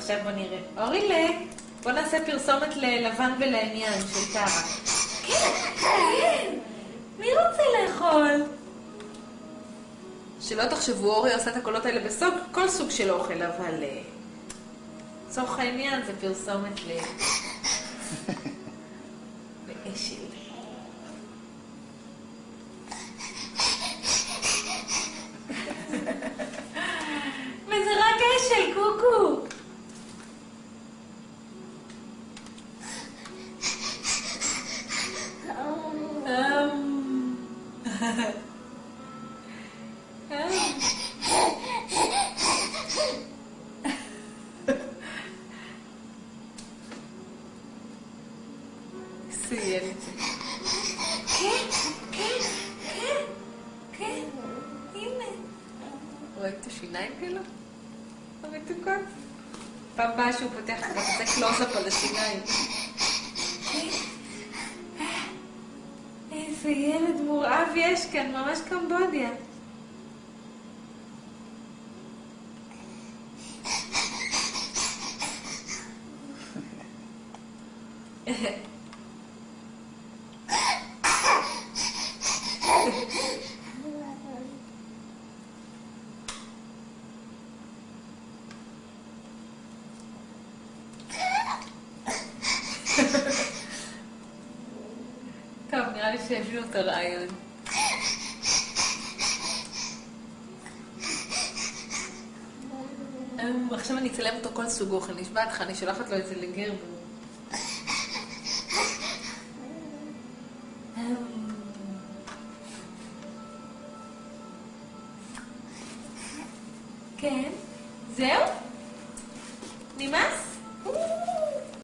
עכשיו בוא נראה. אורילה, בוא נעשה פרסומת ללבן ולעניין של טרה. כן, כן. מי רוצה לאכול? שלא תחשבו, אורי עושה את הקולות האלה בסוג, כל סוג של אוכל, אבל... צורך העניין זה פרסומת לאשל. וזה רק אשל, קוקו. סיים את זה. כן, כן, כן, כן, הנה. רואה את השיניים שלו? המתוקות. פעם באה שהוא פותח, אתה עושה קלוז-אפ על השיניים. איזה ילד מורעב יש כאן, ממש קמבודיה. טוב, נראה לי שהביאו את הרעיון. עכשיו אני אצלם אותו כל סוג אוכל, נשבע לך, אני שולחת לו את זה לגרבר. כן, זהו?